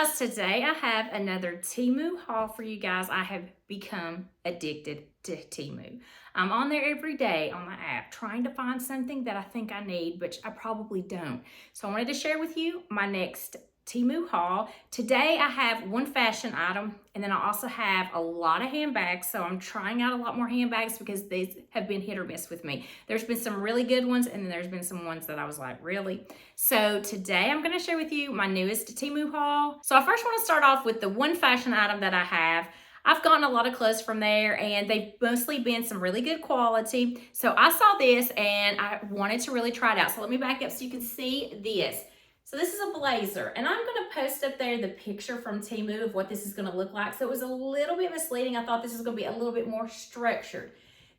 guys, today I have another Temu haul for you guys. I have become addicted to Temu. I'm on there every day on my app trying to find something that I think I need, but I probably don't. So I wanted to share with you my next Temu haul. Today I have one fashion item, and then I also have a lot of handbags. So I'm trying out a lot more handbags because these have been hit or miss with me. There's been some really good ones, and then there's been some ones that I was like, really? So today I'm gonna share with you my newest Temu haul. So I first wanna start off with the one fashion item that I have. I've gotten a lot of clothes from there, and they've mostly been some really good quality. So I saw this and I wanted to really try it out. So let me back up so you can see this. So this is a blazer, and I'm gonna post up there the picture from Temu of what this is gonna look like. So it was a little bit misleading. I thought this was gonna be a little bit more structured.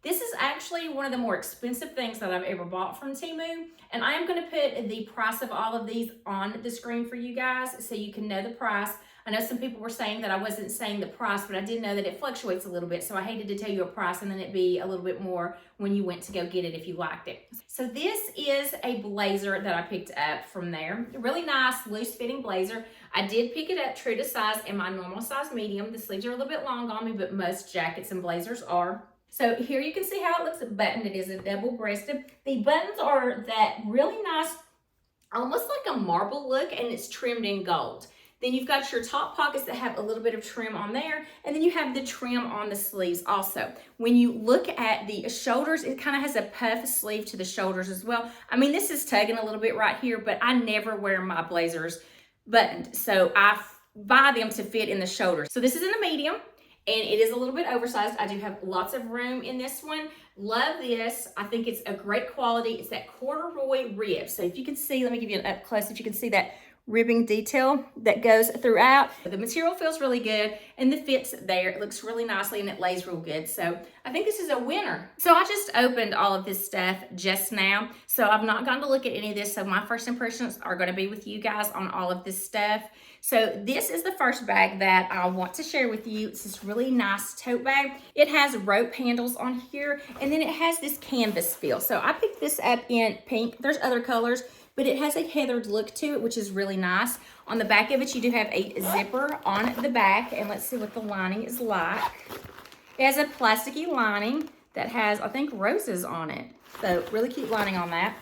This is actually one of the more expensive things that I've ever bought from Temu, and I am gonna put the price of all of these on the screen for you guys so you can know the price. I know some people were saying that I wasn't saying the price, but I did know that it fluctuates a little bit, so I hated to tell you a price and then it'd be a little bit more when you went to go get it if you liked it. So this is a blazer that I picked up from there. Really nice, loose-fitting blazer. I did pick it up true to size in my normal size medium. The sleeves are a little bit long on me, but most jackets and blazers are. So here you can see how it looks buttoned. It is a double-breasted. The buttons are that really nice, almost like a marble look, and it's trimmed in gold. Then you've got your top pockets that have a little bit of trim on there, and then you have the trim on the sleeves also. When you look at the shoulders, it kind of has a puff sleeve to the shoulders as well. I mean, this is tugging a little bit right here, but I never wear my blazers buttoned, so I buy them to fit in the shoulders. So this is in a medium, and it is a little bit oversized. I do have lots of room in this one. Love this. I think it's a great quality. It's that corduroy rib. So if you can see, let me give you an up close, if you can see that ribbing detail that goes throughout. The material feels really good, and the fit's there. It looks really nicely, and it lays real good. So I think this is a winner. So I just opened all of this stuff just now, so I've not gotten to look at any of this, so my first impressions are going to be with you guys on all of this stuff. So this is the first bag that I want to share with you. It's this really nice tote bag. It has rope handles on here, and then it has this canvas feel. So I picked this up in pink. There's other colors, but it has a heathered look to it, which is really nice. On the back of it, you do have a zipper on the back, and let's see what the lining is like. It has a plasticky lining that has, I think, roses on it. So really cute lining on that.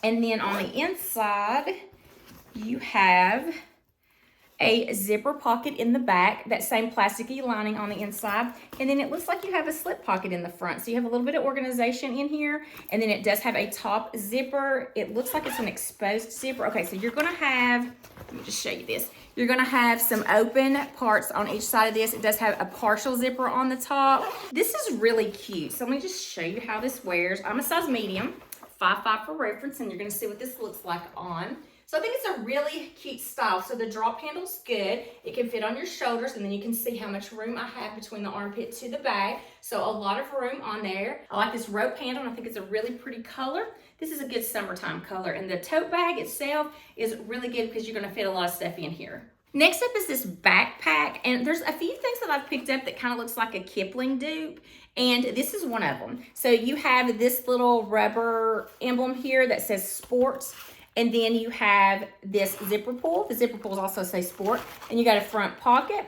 And then on the inside, you have a zipper pocket in the back, that same plasticky lining on the inside, and then it looks like you have a slip pocket in the front, so you have a little bit of organization in here, and then it does have a top zipper. It looks like it's an exposed zipper. Okay, so you're gonna have, let me just show you this. You're gonna have some open parts on each side of this. It does have a partial zipper on the top. This is really cute, so let me just show you how this wears. I'm a size medium, 5'5" for reference, and you're gonna see what this looks like on. So I think it's a really cute style. So the drop handle's good. It can fit on your shoulders, and then you can see how much room I have between the armpit to the bag. So a lot of room on there. I like this rope handle, and I think it's a really pretty color. This is a good summertime color. And the tote bag itself is really good because you're gonna fit a lot of stuff in here. Next up is this backpack, and there's a few things that I've picked up that kind of looks like a Kipling dupe, and this is one of them. So you have this little rubber emblem here that says sports, and then you have this zipper pull. The zipper pulls also say sport. And you got a front pocket,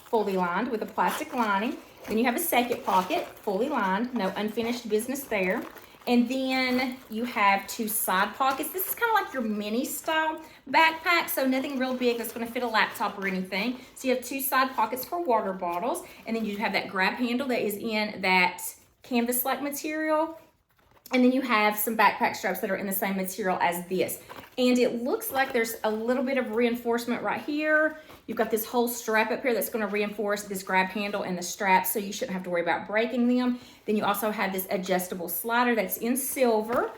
fully lined with a plastic lining. Then you have a second pocket, fully lined, no unfinished business there. And then you have two side pockets. This is kind of like your mini style backpack, so nothing real big that's gonna fit a laptop or anything. So you have two side pockets for water bottles, and then you have that grab handle that is in that canvas-like material. And then you have some backpack straps that are in the same material as this. And it looks like there's a little bit of reinforcement right here. You've got this whole strap up here that's gonna reinforce this grab handle and the straps, so you shouldn't have to worry about breaking them. Then you also have this adjustable slider that's in silver.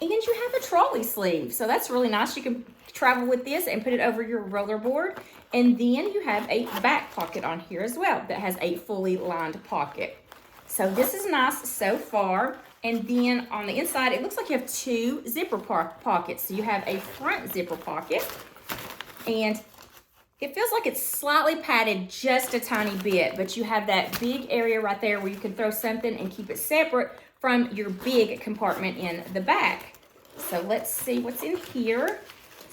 And you have a trolley sleeve. So that's really nice. You can travel with this and put it over your rollerboard. And then you have a back pocket on here as well that has a fully lined pocket. So this is nice so far. And then on the inside, it looks like you have two zipper pockets. So you have a front zipper pocket, and it feels like it's slightly padded just a tiny bit, but you have that big area right there where you can throw something and keep it separate from your big compartment in the back. So let's see what's in here.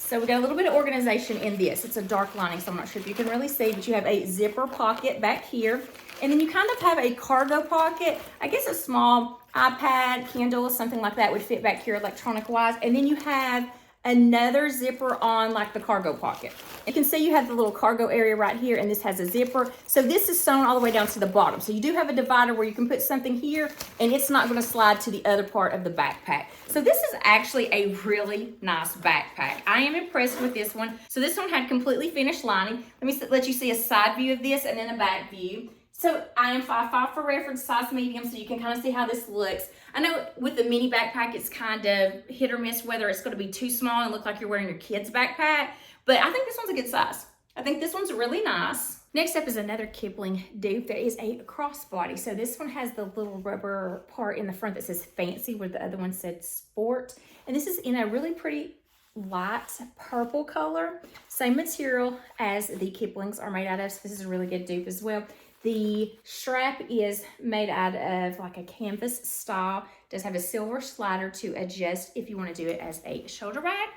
So we got a little bit of organization in this. It's a dark lining, so I'm not sure if you can really see, but you have a zipper pocket back here. And then you kind of have a cargo pocket. I guess a small iPad, Kindle, something like that would fit back here electronic wise. And then you have another zipper on like the cargo pocket. You can see you have the little cargo area right here, and this has a zipper. So this is sewn all the way down to the bottom. So you do have a divider where you can put something here and it's not going to slide to the other part of the backpack. So this is actually a really nice backpack. I am impressed with this one. So this one had completely finished lining. Let me let you see a side view of this and then a back view. So I am 5'5" for reference, size medium, so you can kind of see how this looks. I know with the mini backpack, it's kind of hit or miss whether it's going to be too small and look like you're wearing your kid's backpack, but I think this one's a good size. I think this one's really nice. Next up is another Kipling dupe that is a crossbody. So this one has the little rubber part in the front that says fancy, where the other one said sport. And this is in a really pretty light purple color. Same material as the Kiplings are made out of, so this is a really good dupe as well. The strap is made out of like a canvas style. It does have a silver slider to adjust if you want to do it as a shoulder bag,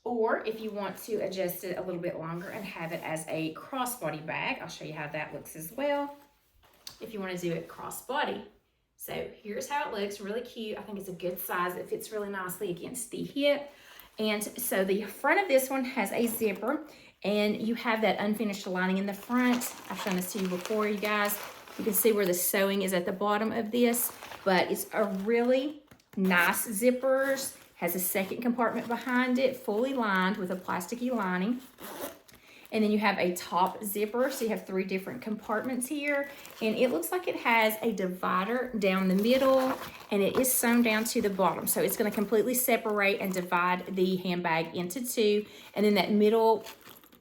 or if you want to adjust it a little bit longer and have it as a crossbody bag. I'll show you how that looks as well if you want to do it crossbody. So here's how it looks, really cute. I think it's a good size. It fits really nicely against the hip. And so the front of this one has a zipper, and you have that unfinished lining in the front. I've shown this to you before, you guys. You can see where the sewing is at the bottom of this, but it's a really nice zippers. Has a second compartment behind it, fully lined with a plasticky lining. And then you have a top zipper, so you have 3 different compartments here. And it looks like it has a divider down the middle, and it is sewn down to the bottom. So it's gonna completely separate and divide the handbag into 2. And then that middle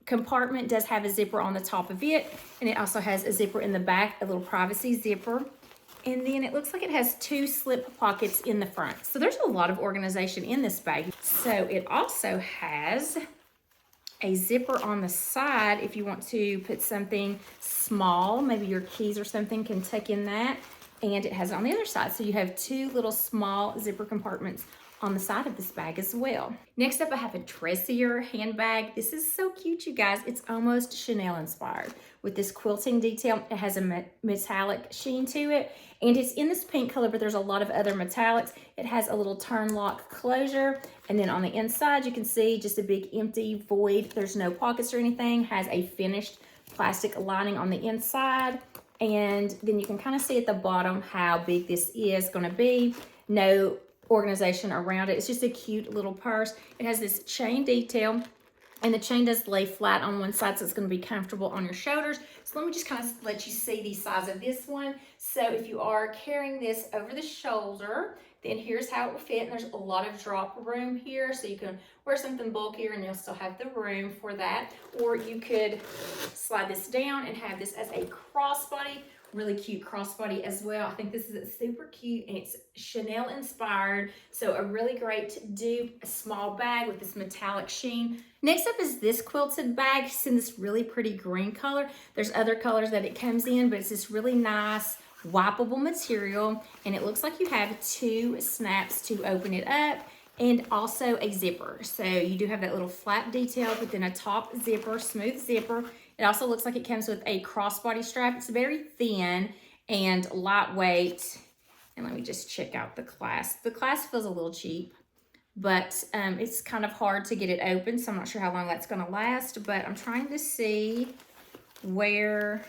compartment does have a zipper on the top of it, and it also has a zipper in the back, a little privacy zipper. And then it looks like it has 2 slip pockets in the front. So there's a lot of organization in this bag. So it also has a zipper on the side if you want to put something small, maybe your keys or something can tuck in that. And it has it on the other side. So you have 2 little small zipper compartments on the side of this bag as well. Next up, I have a dressier handbag. This is so cute, you guys. It's almost Chanel inspired with this quilting detail. It has a metallic sheen to it, and it's in this pink color, but there's a lot of other metallics. It has a little turn lock closure, and then on the inside, you can see just a big empty void. There's no pockets or anything. Has a finished plastic lining on the inside, and then you can kind of see at the bottom how big this is going to be. No organization around it. It's just a cute little purse. It has this chain detail, and the chain does lay flat on one side, so it's going to be comfortable on your shoulders. So let me just kind of let you see the size of this one. So if you are carrying this over the shoulder, then here's how it will fit. And there's a lot of drop room here, so you can wear something bulkier and you'll still have the room for that. Or you could slide this down and have this as a crossbody. Really cute crossbody as well. I think this is super cute, and it's Chanel inspired. So a really great dupe, a small bag with this metallic sheen. Next up is this quilted bag. It's in this really pretty green color. There's other colors that it comes in, but it's this really nice wipeable material, and it looks like you have 2 snaps to open it up, and also a zipper. So you do have that little flap detail, but then a top zipper, smooth zipper. It also looks like it comes with a crossbody strap. It's very thin and lightweight. And let me just check out the clasp. The clasp feels a little cheap, but it's kind of hard to get it open, so I'm not sure how long that's gonna last, but I'm trying to see where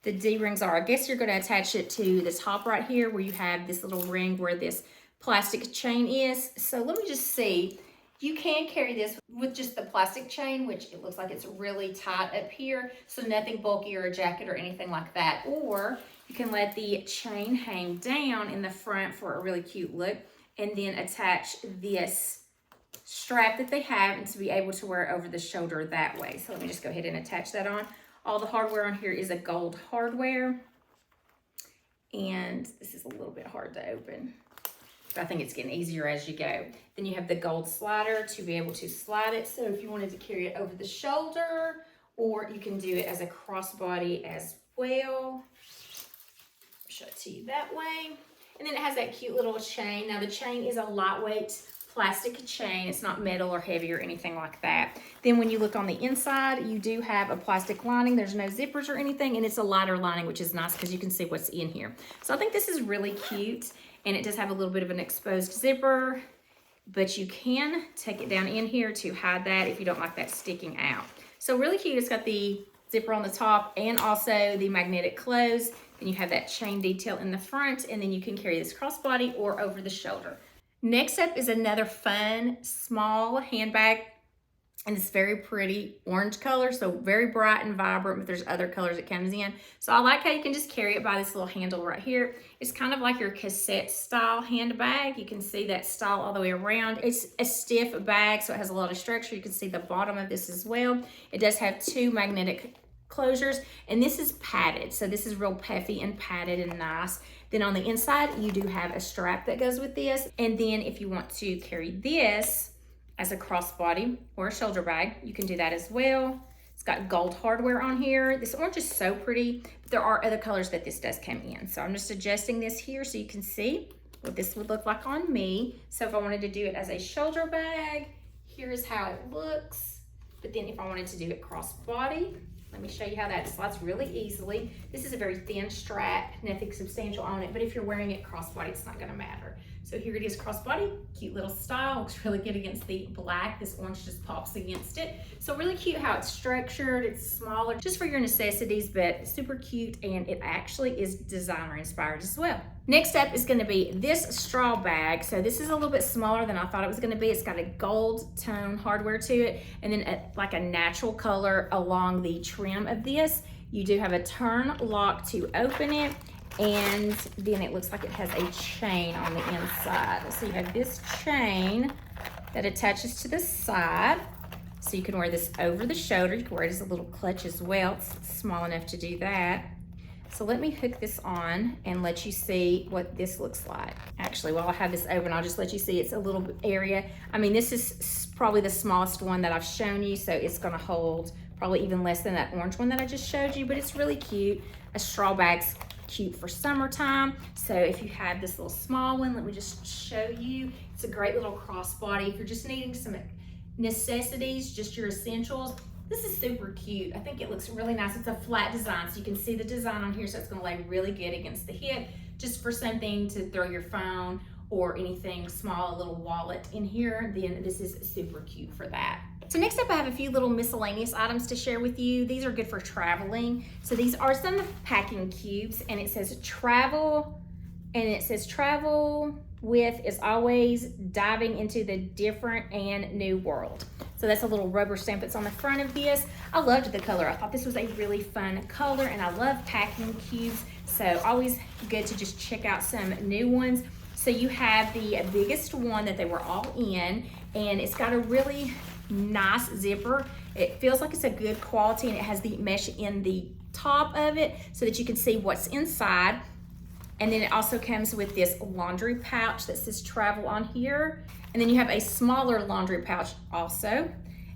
the D-rings are. I guess you're gonna attach it to the top right here where you have this little ring where this plastic chain is. So let me just see. You can carry this with just the plastic chain, which it looks like it's really tight up here, so nothing bulky or a jacket or anything like that. Or you can let the chain hang down in the front for a really cute look, and then attach this strap that they have and to be able to wear over the shoulder that way. So let me just go ahead and attach that on. All the hardware on here is a gold hardware, and this is a little bit hard to open. I think it's getting easier as you go. Then you have the gold slider to be able to slide it. So if you wanted to carry it over the shoulder, or you can do it as a crossbody as well. Show it to you that way. And then it has that cute little chain. Now the chain is a lightweight plastic chain. It's not metal or heavy or anything like that. Then when you look on the inside, you do have a plastic lining. There's no zippers or anything, and it's a lighter lining, which is nice because you can see what's in here. So I think this is really cute, and it does have a little bit of an exposed zipper, but you can take it down in here to hide that if you don't like that sticking out. So really cute. It's got the zipper on the top and also the magnetic close. Then you have that chain detail in the front, and then you can carry this crossbody or over the shoulder. Next up is another fun, small handbag, and it's very pretty orange color, so very bright and vibrant, but there's other colors it comes in. So I like how you can just carry it by this little handle right here. It's kind of like your cassette style handbag. You can see that style all the way around. It's a stiff bag, so it has a lot of structure. You can see the bottom of this as well. It does have two magnetic closures, and this is padded, so this is real puffy and padded and nice. Then on the inside you do have a strap that goes with this, and then if you want to carry this as a crossbody or a shoulder bag, you can do that as well. It's got gold hardware on here. This orange is so pretty, but there are other colors that this does come in. So I'm just adjusting this here so you can see what this would look like on me. So if I wanted to do it as a shoulder bag, here's how it looks. But then if I wanted to do it crossbody, let me show you how that slides really easily. This is a very thin strap, nothing substantial on it, but if you're wearing it crossbody, it's not gonna matter. So here it is crossbody, cute little style, looks really good against the black. This orange just pops against it. So really cute how it's structured. It's smaller just for your necessities, but super cute, and it actually is designer inspired as well. Next up is gonna be this straw bag. So this is a little bit smaller than I thought it was gonna be. It's got a gold tone hardware to it, and then like a natural color along the trim of this. You do have a turn lock to open it, and then it looks like it has a chain on the inside. So you have this chain that attaches to the side. So you can wear this over the shoulder. You can wear it as a little clutch as well. It's small enough to do that. So let me hook this on and let you see what this looks like. Actually, while I have this open, I'll just let you see it's a little area. I mean, this is probably the smallest one that I've shown you, so it's gonna hold probably even less than that orange one that I just showed you, but it's really cute. A straw bag's cute for summertime. So if you have this little small one, let me just show you. It's a great little crossbody. If you're just needing some necessities, just your essentials, this is super cute. I think it looks really nice. It's a flat design, so you can see the design on here, so it's gonna lay really good against the hip, just for something to throw your phone or anything small, a little wallet in here, then this is super cute for that. So next up, I have a few little miscellaneous items to share with you. These are good for traveling. So these are some packing cubes, and it says travel, and it says travel with is always diving into the different and new world. So that's a little rubber stamp that's on the front of this. I loved the color. I thought this was a really fun color, and I love packing cubes. So always good to just check out some new ones. So you have the biggest one that they were all in, and it's got a really nice zipper. It feels like it's a good quality, and it has the mesh in the top of it so that you can see what's inside. And then it also comes with this laundry pouch that says travel on here. And then you have a smaller laundry pouch also.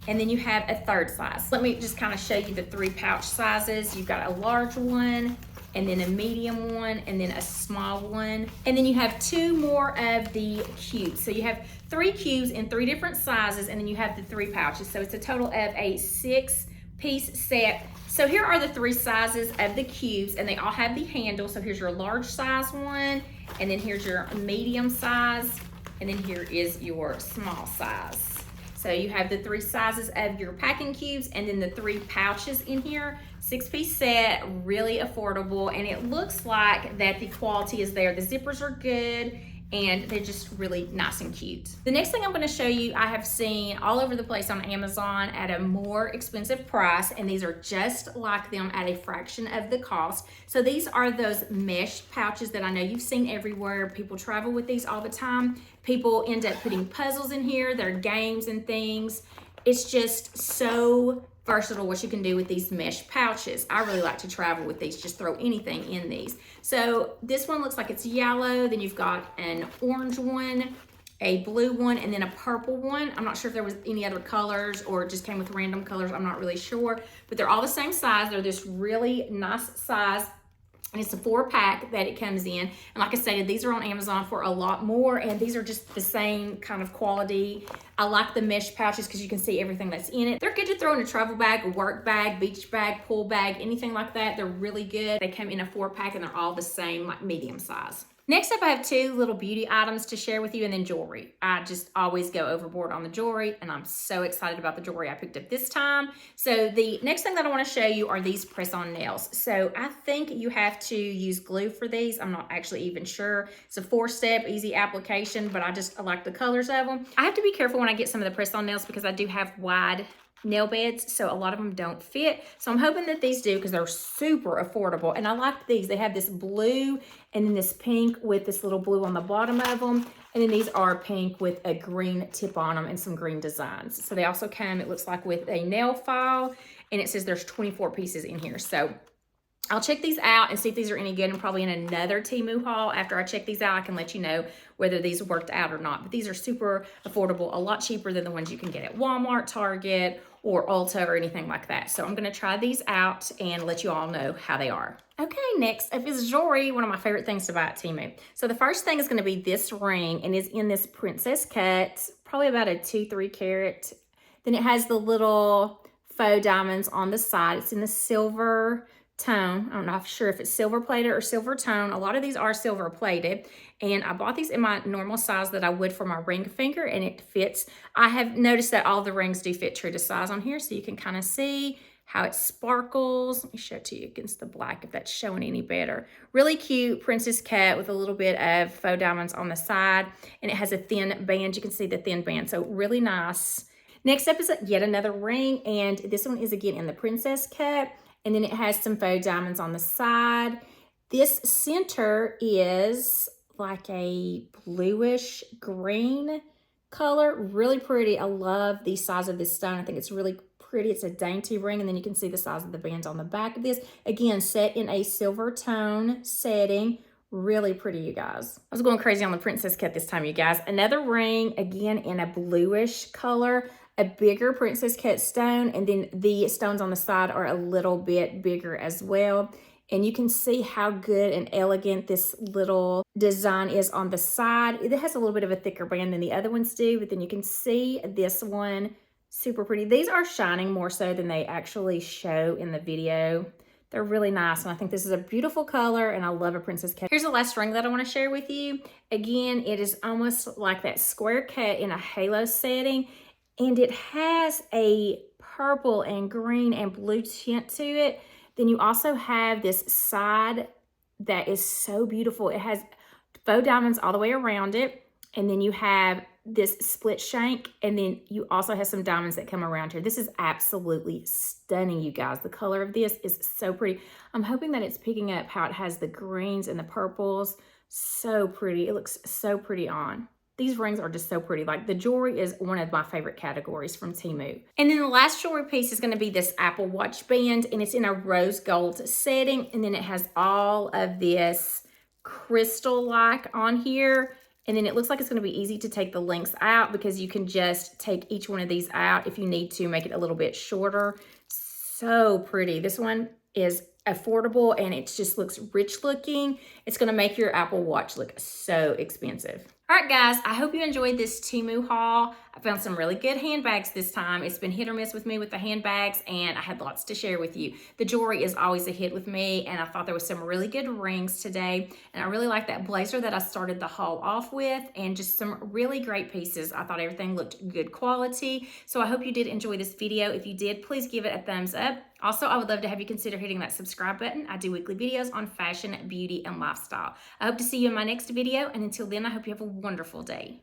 And then you have a third size. Let me just kind of show you the three pouch sizes. You've got a large one, and then a medium one, and then a small one. And then you have two more of the cubes. So you have 3 cubes in 3 different sizes, and then you have the 3 pouches. So it's a total of a 6-piece set. So here are the 3 sizes of the cubes, and they all have the handle. So here's your large size one, and then here's your medium size, and then here is your small size. So you have the 3 sizes of your packing cubes, and then the 3 pouches in here. 6-piece set, really affordable, and it looks like that the quality is there. The zippers are good, and they're just really nice and cute. The next thing I'm gonna show you, I have seen all over the place on Amazon at a more expensive price, and these are just like them at a fraction of the cost. So these are those mesh pouches that I know you've seen everywhere. People travel with these all the time. People end up putting puzzles in here, their games and things. It's just so versatile what you can do with these mesh pouches. I really like to travel with these, just throw anything in these. So this one looks like it's yellow, then you've got an orange one, a blue one, and then a purple one. I'm not sure if there was any other colors or it just came with random colors, I'm not really sure, but they're all the same size. They're this really nice size. And it's a 4-pack that it comes in. And like I stated, these are on Amazon for a lot more. And these are just the same kind of quality. I like the mesh pouches because you can see everything that's in it. They're good to throw in a travel bag, a work bag, beach bag, pool bag, anything like that. They're really good. They come in a 4-pack and they're all the same, like medium size. Next up, I have 2 little beauty items to share with you, and then jewelry. I just always go overboard on the jewelry, and I'm so excited about the jewelry I picked up this time. So the next thing that I want to show you are these press-on nails. So I think you have to use glue for these. I'm not actually even sure. It's a 4-step, easy application, but I like the colors of them. I have to be careful when I get some of the press-on nails because I do have wide nail beds, so a lot of them don't fit. So I'm hoping that these do because they're super affordable. And I like these. They have this blue and then this pink with this little blue on the bottom of them. And then these are pink with a green tip on them and some green designs. So they also come, it looks like, with a nail file, and it says there's 24 pieces in here. So I'll check these out and see if these are any good, and probably in another Temu haul after I check these out, I can let you know whether these worked out or not. But these are super affordable, a lot cheaper than the ones you can get at Walmart, Target, or Ulta or anything like that. So I'm gonna try these out and let you all know how they are. Okay, next up is jewelry, one of my favorite things to buy at Temu. So the first thing is gonna be this ring, and it's in this princess cut, probably about a 2-3 carat. Then it has the little faux diamonds on the side. It's in the silver tone. I'm not sure if it's silver plated or silver tone. A lot of these are silver plated, and I bought these in my normal size that I would for my ring finger, and it fits. I have noticed that all the rings do fit true to size on here, so you can kind of see how it sparkles. Let me show it to you against the black if that's showing any better. Really cute princess cut with a little bit of faux diamonds on the side, and it has a thin band. You can see the thin band, so really nice. Next up is yet another ring, and this one is again in the princess cut. And then it has some faux diamonds on the side. This center is like a bluish green color, really pretty. I love the size of this stone. I think it's really pretty. It's a dainty ring, and then you can see the size of the bands on the back of this. Again, set in a silver tone setting. Really pretty, you guys. I was going crazy on the princess cut this time, you guys. Another ring, again in a bluish color. A bigger princess cut stone, and then the stones on the side are a little bit bigger as well. And you can see how good and elegant this little design is on the side. It has a little bit of a thicker band than the other ones do, but then you can see this one, super pretty. These are shining more so than they actually show in the video. They're really nice, and I think this is a beautiful color, and I love a princess cut. Here's the last ring that I want to share with you. Again, it is almost like that square cut in a halo setting. And it has a purple and green and blue tint to it. Then you also have this side that is so beautiful. It has faux diamonds all the way around it. And then you have this split shank. And then you also have some diamonds that come around here. This is absolutely stunning, you guys. The color of this is so pretty. I'm hoping that it's picking up how it has the greens and the purples. So pretty. It looks so pretty on. These rings are just so pretty. Like, the jewelry is one of my favorite categories from Temu. And then the last jewelry piece is gonna be this Apple Watch band, and it's in a rose gold setting. And then it has all of this crystal-like on here. And then it looks like it's gonna be easy to take the links out because you can just take each one of these out if you need to make it a little bit shorter. So pretty. This one is affordable, and it just looks rich looking. It's gonna make your Apple Watch look so expensive. All right, guys, I hope you enjoyed this Temu haul. I found some really good handbags this time. It's been hit or miss with me with the handbags, and I had lots to share with you. The jewelry is always a hit with me, and I thought there was some really good rings today. And I really like that blazer that I started the haul off with, and just some really great pieces. I thought everything looked good quality. So I hope you did enjoy this video. If you did, please give it a thumbs up. Also, I would love to have you consider hitting that subscribe button. I do weekly videos on fashion, beauty, and lifestyle. I hope to see you in my next video, and until then, I hope you have a wonderful day.